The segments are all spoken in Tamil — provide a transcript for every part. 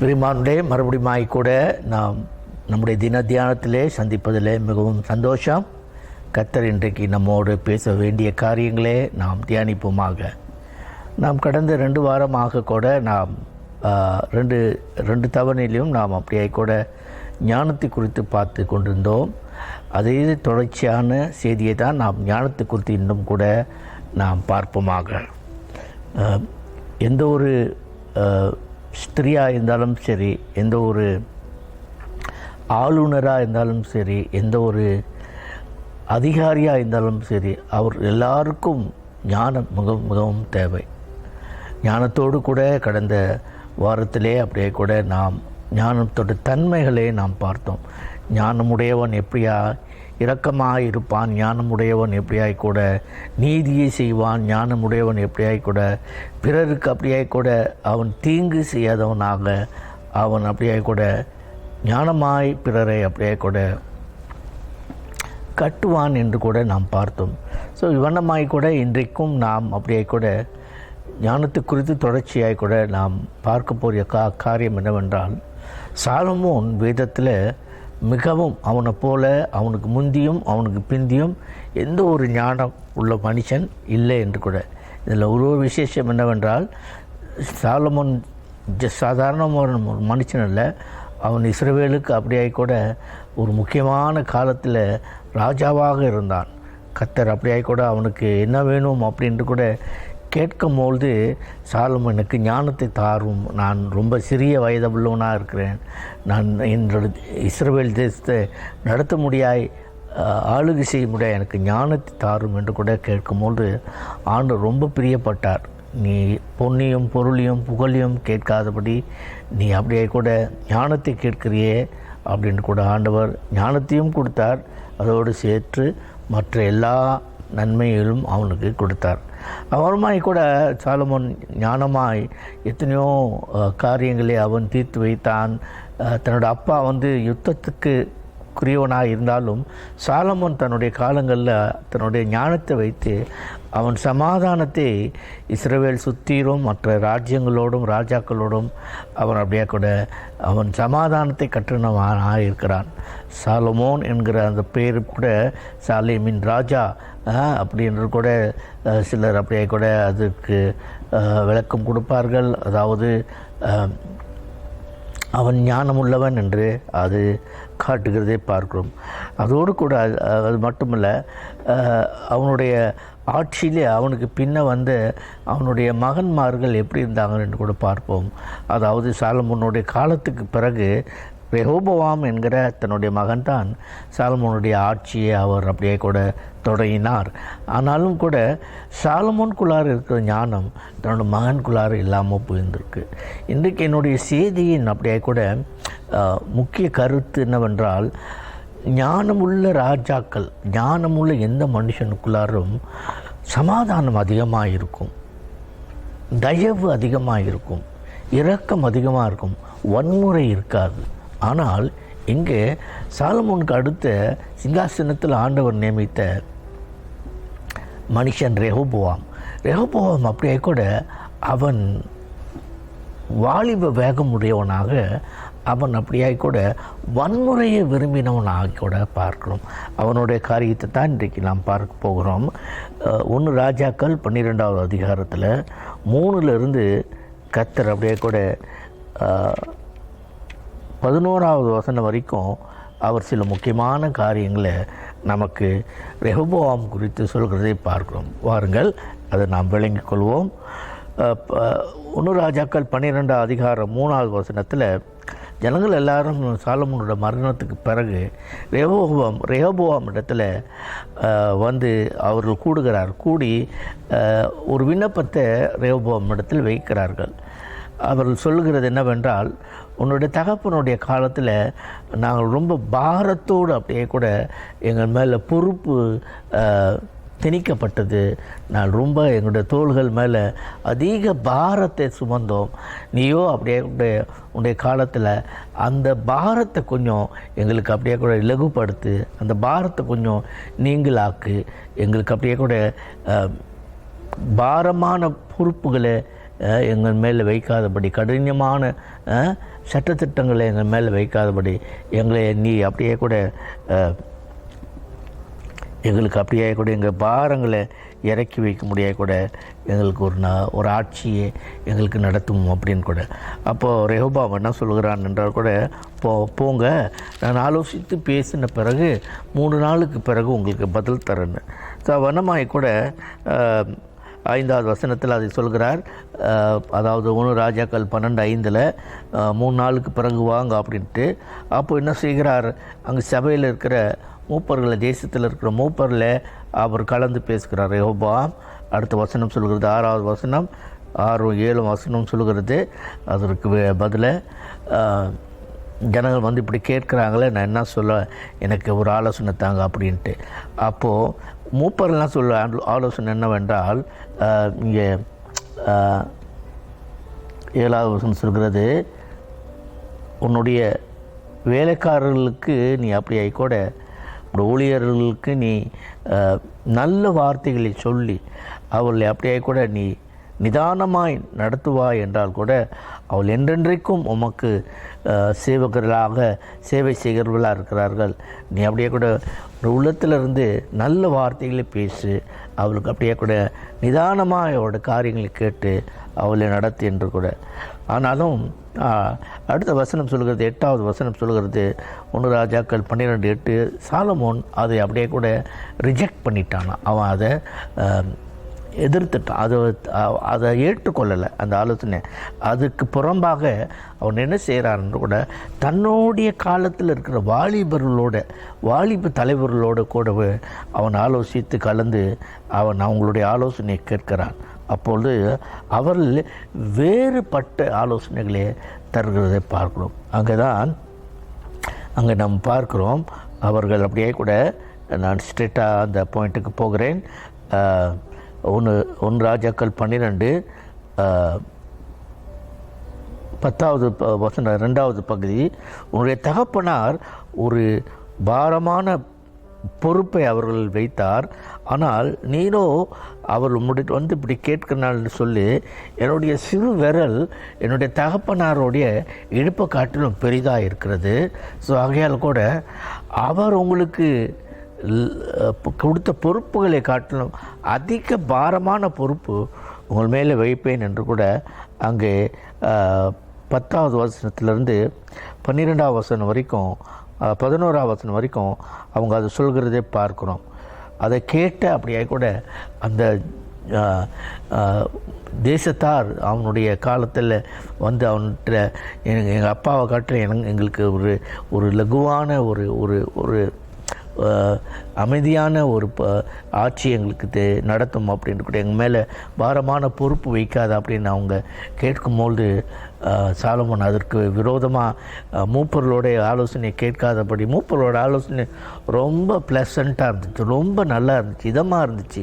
பிரிமானுடைய மறுபடியும் கூட நாம் நம்முடைய தின தியானத்திலே சந்திப்பதிலே மிகவும் சந்தோஷம். கர்த்தர் இன்றைக்கு நம்மோடு பேச வேண்டிய காரியங்களே நாம் தியானிப்போமாக. நாம் கடந்த 2 வாரமாக கூட நாம் ரெண்டு தவணையிலும் நாம் அப்படியே கூட ஞானத்தை குறித்து பார்த்து கொண்டிருந்தோம். அதே தொடர்ச்சியான செய்தியை தான் நாம் ஞானத்தை குறித்து இன்னும் கூட நாம் பார்ப்போமாக. எந்த ஒரு ஸ்திரியாக இருந்தாலும் சரி, எந்த ஒரு ஆளுநராக இருந்தாலும் சரி, எந்த ஒரு அதிகாரியாக இருந்தாலும் சரி, அவர் எல்லாருக்கும் ஞானம் மிகவும் தேவை. ஞானத்தோடு கூட கடந்த வாரத்திலே அப்படியே கூட நாம் ஞானத்தோட தன்மைகளே நாம் பார்த்தோம். ஞானமுடையவன் எப்படியா இரக்கமாக இருப்பான், ஞானமுடையவன் எப்படியாய் கூட நீதியை செய்வான், ஞானமுடையவன் எப்படியாய் கூட பிறருக்கு அப்படியாய் கூட அவன் தீங்கு செய்யாதவனாக அவன் அப்படியாய் கூட ஞானமாய் பிறரை அப்படியாய் கூட கட்டுவான் என்று கூட நாம் பார்த்தோம். ஸோ இவ்வண்ணமாய் கூட இன்றைக்கும் நாம் அப்படியே கூட ஞானத்தை குறித்து தொடர்ச்சியாய் கூட நாம் பார்க்க போகிற காரியம் என்னவென்றால், சாலமோன் வேதத்தில் மிகவும் அவனை போல அவனுக்கு முந்தியும் அவனுக்கு பிந்தியும் எந்த ஒரு ஞானம் உள்ள மனுஷன் இல்லை என்று கூட. இதில் ஒரு விசேஷம் என்னவென்றால், சாலமோன் சாதாரணமான ஒரு மனுஷன் அல்ல, அவன் இஸ்ரவேலுக்கு அப்படியே கூட ஒரு முக்கியமான காலத்தில் ராஜாவாக இருந்தான். கர்த்தர் அப்படியே கூட அவனுக்கு என்ன வேணும் அப்படின்ட்டு கூட கேட்கும்பொழுது, சாலமோன் எனக்கு ஞானத்தை தாரும், நான் ரொம்ப சிறிய வயதுள்ளவனாக இருக்கிறேன், நான் என்னோட இஸ்ரவேல் தேசத்தை நடத்த முடியாய் ஆளுகை செய்ய முடியாது, எனக்கு ஞானத்தை தாரும் என்று கூட கேட்கும்போது ஆண்டவர் ரொம்ப பிரியப்பட்டார். நீ பொன்னியும் பொருளையும் புகழையும் கேட்காதபடி நீ அப்படியே கூட ஞானத்தை கேட்கிறியே அப்படின்னு கூட ஆண்டவர் ஞானத்தையும் கொடுத்தார். அதோடு சேர்த்து மற்ற எல்லா நன்மைகளும் அவனுக்கு கொடுத்தார். அவருமாய் கூட சாலமோன் ஞானமாய் எத்தனையோ காரியங்களை அவன் தீர்த்து வைத்தான். தன்னோட அப்பா யுத்தத்துக்கு குறியவனாக இருந்தாலும் சாலமோன் தன்னுடைய காலங்களில் தன்னுடைய ஞானத்தை வைத்து அவன் சமாதானத்தை இஸ்ரவேல் சுத்தீரும் மற்ற ராஜ்யங்களோடும் ராஜாக்களோடும் அவன் அப்படியே கூட அவன் சமாதானத்தை கற்றினவனாக இருக்கிறான். சாலமோன் என்கிற அந்த பேர் கூட சாலேமின் ராஜா அப்படின்ற கூட சிலர் அப்படியே கூட அதுக்கு விளக்கம் கொடுப்பார்கள். அதாவது அவன் ஞானமுள்ளவன் என்று அது காட்டுகிறதை பார்க்கிறோம். அதோடு கூட அது மட்டுமல்ல, அவனுடைய ஆட்சியிலே அவனுக்கு பின்ன அவனுடைய மகன்மார்கள் எப்படி இருந்தாங்க என்று கூட பார்ப்போம். அதாவது சாலமோனுடைய காலத்துக்கு பிறகு ரெஹோபோவாம் என்கிற தன்னுடைய மகன்தான் சாலமோனுடைய ஆட்சியை அவர் அப்படியே கூட தொடங்கினார். ஆனாலும் கூட சாலமோனுக்குள்ளார இருக்கிற ஞானம் தன்னோட மகனுக்குள்ளார இல்லாமல் போயிருந்திருக்கு. இன்றைக்கு என்னுடைய செய்தியின் அப்படியே கூட முக்கிய கருத்து என்னவென்றால், ஞானமுள்ள ராஜாக்கள், ஞானமுள்ள எந்த மனுஷனுக்குள்ளாரும் சமாதானம் அதிகமாக இருக்கும், தயவு அதிகமாக இருக்கும், இரக்கம் அதிகமாக இருக்கும், வன்முறை இருக்காது. ஆனால் இங்கே சாலமோனுக்கு அடுத்த சிங்காசனத்தில் ஆண்டவர் நியமித்த மனுஷன் ரெஹோபோவாம் அப்படியே கூட அவன் வாலிப வேகமுடையவனாக அவன் அப்படியே கூட வன்முறையை விரும்பினவனாக கூட பார்க்கிறோம். அவனுடைய காரியத்தை தான் இன்றைக்கு நாம் பார்க்க போகிறோம். 1 ராஜாக்கள் 12வது அதிகாரத்தில் 3லிருந்து கர்த்தர் அப்படியே கூட 11வது வசனம் வரைக்கும் அவர் சில முக்கியமான காரியங்களை நமக்கு ரெஹோபோவாம் குறித்து சொல்கிறதை பார்க்கிறோம். வாருங்கள் அதை நாம் விளங்கிக் கொள்வோம். 1 ராஜாக்கள் 12வது அதிகாரம் 3வது வசனத்தில், ஜனங்கள் எல்லாரும் சாலமோனோட மரணத்துக்கு பிறகு ரெஹோபோவாம் இடத்துல அவர்கள் கூடி ஒரு விண்ணப்பத்தை ரெஹோபோவாம் இடத்தில் வைக்கிறார்கள். அவர்கள் சொல்கிறது என்னவென்றால், உன்னுடைய தகப்பனுடைய காலத்தில் நாங்கள் ரொம்ப பாரத்தோடு அப்படியே கூட எங்கள் மேலே பொறுப்பு திணிக்கப்பட்டது, நான் ரொம்ப எங்களுடைய தோள்கள் மேலே அதிக பாரத்தை சுமந்தோம், நீயோ அப்படியே உன்னுடைய காலத்தில் அந்த பாரத்தை கொஞ்சம் எங்களுக்கு அப்படியே கூட இலகுப்படுத்து, அந்த பாரத்தை கொஞ்சம் நீங்களாக்கு, எங்களுக்கு அப்படியே கூட பாரமான பொறுப்புகளை எங்கள் மேலே வைக்காதபடி, கடினமான சட்டத்திட்டங்களை எங்கள் மேலே வைக்காதபடி, எங்களை நீ அப்படியே கூட எங்களுக்கு அப்படியே கூட எங்கள் பாரங்களை இறக்கி வைக்க முடியாது கூட எங்களுக்கு ஒரு ஆட்சியை எங்களுக்கு நடத்தும் அப்படின்னு கூட. அப்போது ரெஹோபாம் என்ன சொல்கிறான் என்றால் கூட, போங்க, நான் ஆலோசித்து பேசின பிறகு 3 நாளுக்கு பிறகு உங்களுக்கு பதில் தரேன்னு. ஸோ வனமாய் கூட 5வது வசனத்தில் அதை சொல்கிறார். அதாவது 1 ராஜாக்கள் 12:5 3 நாளுக்கு பிறகு வாங்க அப்படின்ட்டு. அப்போ என்ன செய்கிறார், அங்கே சபையில் இருக்கிற மூப்பர்களை, தேசத்தில் இருக்கிற மூப்பரில் அவர் கலந்து பேசுகிறார் ரெஹோபாம். அடுத்த வசனம் சொல்கிறது, 6வது வசனம், 6, 7 வசனம் சொல்கிறது. அதற்கு பதில் ஜனங்கள் வந்து இப்படி கேட்குறாங்களே, நான் என்ன சொல்ல, எனக்கு ஒரு ஆலோசனை தாங்க அப்படின்ட்டு. அப்போது மூப்பர்லாம் சொல்ல ஆலோசனை என்னவென்றால், இங்கே 7வது வசனம் சொல்கிறது, உன்னுடைய வேலைக்காரர்களுக்கு நீ அப்படியே கூட ஊழியர்களுக்கு நீ நல்ல வார்த்தைகளை சொல்லி அவளை அப்படியே கூட நீ நிதானமாய் நடத்துவாய் என்றால் கூட அவள் என்றென்றைக்கும் உமக்கு சேவகர்களாக சேவை செய்கிறவர்களாக இருக்கிறார்கள். நீ அப்படியே கூட ஒரு உள்ளத்திலிருந்து நல்ல வார்த்தைகளை பேசு, அவளுக்கு அப்படியே கூட நிதானமாக அவளோட காரியங்களை கேட்டு அவளை நடத்து என்று கூட. ஆனாலும் அடுத்த வசனம் சொல்கிறது, 8வது வசனம் சொல்கிறது, 1 ராஜாக்கள் 12:8, சாலமோன் அதை அப்படியே கூட ரிஜெக்ட் பண்ணிட்டான். அவன் அதை எதிர்த்துட்டான், அதை ஏற்றுக்கொள்ளலை அந்த ஆலோசனை. அதுக்கு புறம்பாக அவன் என்ன செய்கிறான்னு கூட, தன்னுடைய காலத்தில் இருக்கிற வாலிப தலைவர்களோடு கூடவே அவன் ஆலோசித்து கலந்து அவங்களுடைய ஆலோசனையை கேட்கிறான். அப்பொழுது அவர்கள் வேறுபட்ட ஆலோசனைகளை தருகிறதை பார்க்கிறோம். அங்கே நாம் பார்க்குறோம், அவர்கள் அப்படியே கூட, நான் ஸ்ட்ரெயிட்டாக அந்த பாயிண்ட்டுக்கு போகிறேன். 1 ராஜாக்கள் 12 10வது வசனம் 2வது பகுதி, உன்னுடைய தகப்பனார் ஒரு பாரமான பொறுப்பை அவர்கள் வைத்தார், ஆனால் நீனோ அவர்கள் முன்னாடி வந்து இப்படி கேட்கனால்னு சொல்லி, என்னுடைய சிறு விரல் என்னுடைய தகப்பனாருடைய இடுப்பை காட்டிலும் பெரிதாக இருக்கிறது. ஸோ ஆகையால் கூட அவர் உங்களுக்கு கொடுத்த பொறுப்புகளை காட்டிலும் அதிக பாரமான பொறுப்பு உங்கள் மேலே வைப்பேன் என்று கூட அங்கே 10வது வசனத்திலிருந்து 12வது வசனம் வரைக்கும் 11வது வசனம் வரைக்கும் அவங்க அதை சொல்கிறதே பார்க்குறோம். அதை கேட்ட அப்படியே கூட அந்த தேசத்தார் அவனுடைய காலத்தில் வந்து அவன்கிட்ட எங்கள் அப்பாவை காட்டில் எங்களுக்கு ஒரு லகுவான ஒரு அமைதியான ஒரு ஆட்சி எங்களுக்கு நடத்தும் அப்படின்ட்டு கூட, எங்கள் மேலே பாரமான பொறுப்பு வைக்காது அப்படின்னு அவங்க கேட்கும்போது சாலமோன் அதற்கு விரோதமாக மூப்பர்களோடைய ஆலோசனை கேட்காதபடி, மூப்பர்களோட ஆலோசனை ரொம்ப ப்ளசண்ட்டாக இருந்துச்சு, ரொம்ப நல்லா இருந்துச்சு, இதமாக இருந்துச்சு.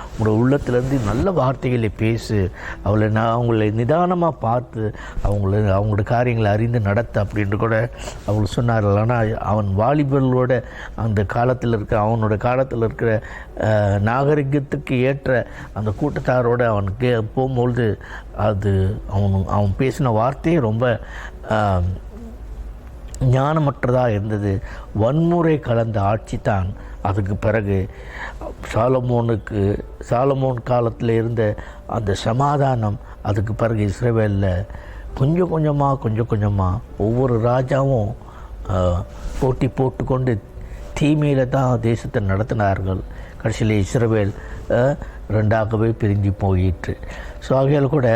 உங்களோட உள்ளத்துலேருந்து நல்ல வார்த்தைகளை பேசு, அவங்களை நிதானமாக பார்த்து அவங்களோட காரியங்களை அறிந்து நடத்த அப்படின்ட்டு கூட அவங்க சொன்னார்கள். ஆனால் அவன் வாலிபர்களோட அந்த காலத்தில் அவனோட காலத்தில் இருக்கிற நாகரிகத்துக்கு ஏற்ற அந்த கூட்டத்தாரோடு அவனுக்கு போகும்பொழுது அவன் பேசின வார்த்தையே ரொம்ப ஞானமற்றதாக இருந்தது. வன்முறை கலந்த ஆட்சி தான். அதுக்கு பிறகு சாலமோன் காலத்தில் இருந்த அந்த சமாதானம், அதுக்கு பிறகு இஸ்ரவேலில் கொஞ்சம் கொஞ்சமாக ஒவ்வொரு ராஜாவும் போட்டி போட்டுக்கொண்டு தீமையில் தான் தேசத்தை நடத்தினார்கள். கடைசியில் இஸ்ரவேல் 2ஆகவே பிரிஞ்சு போயிற்று. ஸோ ஆகையால் கூட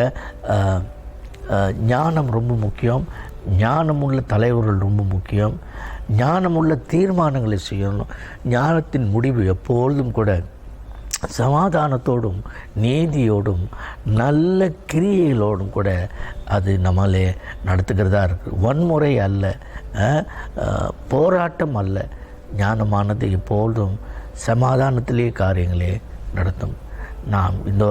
ஞானம் ரொம்ப முக்கியம், ஞானமுள்ள தலைவர்கள் ரொம்ப முக்கியம், ஞானமுள்ள தீர்மானங்களை செய்யணும். ஞானத்தின் முடிவு எப்பொழுதும் கூட சமாதானத்தோடும் நீதியோடும் நல்ல கிரியைகளோடும் கூட அது நம்மளே நடத்துகிறதா இருக்குது. வன்முறை அல்ல, போராட்டம் அல்ல. ஞானமானது எப்பொழுதும் சமாதானத்திலே காரியங்களே நடத்தும். நாம் இந்த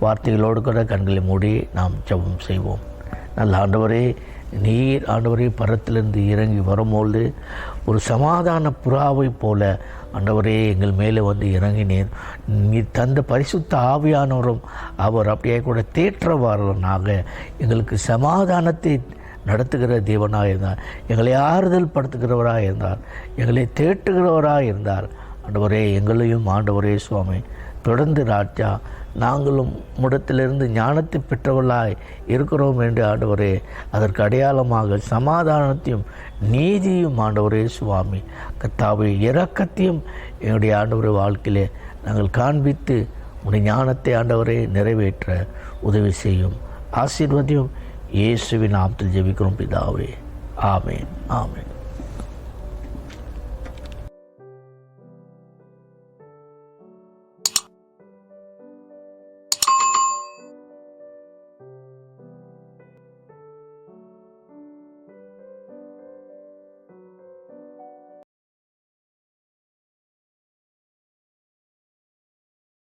வார்த்தைகளோடு கூட கண்களை மூடி நாம் ஜெபம் செய்வோம். நல்ல ஆண்டவரே, நீர் ஆண்டவரே பரத்திலிருந்து இறங்கி வரும்பொழுது ஒரு சமாதான புறாவை போல ஆண்டவரே எங்கள் மேலே வந்து இறங்கினீர். நீர் தந்த பரிசுத்த ஆவியானவரும் அவர் அப்படியே கூட தேற்றவாரனாக எங்களுக்கு சமாதானத்தை நடத்துகிற தேவனாக இருந்தார், எங்களை ஆறுதல் படுத்துகிறவராக இருந்தார், எங்களை தேட்டுகிறவராக இருந்தார். ஆண்டவரே எங்களையும் ஆண்டவரே சுவாமி தொடர்ந்து ராஜா நாங்களும் முடத்திலிருந்து ஞானத்தை பெற்றவர்களாய் இருக்கிறோம் என்று ஆண்டவரே அதற்கு அடையாளமாக சமாதானத்தையும் நீதியும் ஆண்டவரே சுவாமி கர்த்தாவே இரக்கத்தையும் எங்களுடைய ஆண்டவரே வாழ்க்கையிலே நாங்கள் காண்பித்து உடைய ஞானத்தை ஆண்டவரே நிறைவேற்ற உதவி செய்யும். ஆசீர்வதியும். இயேசுவின் நாமத்தில் ஜெபிக்கிறோம் பிதாவே. ஆமேன், ஆமேன்.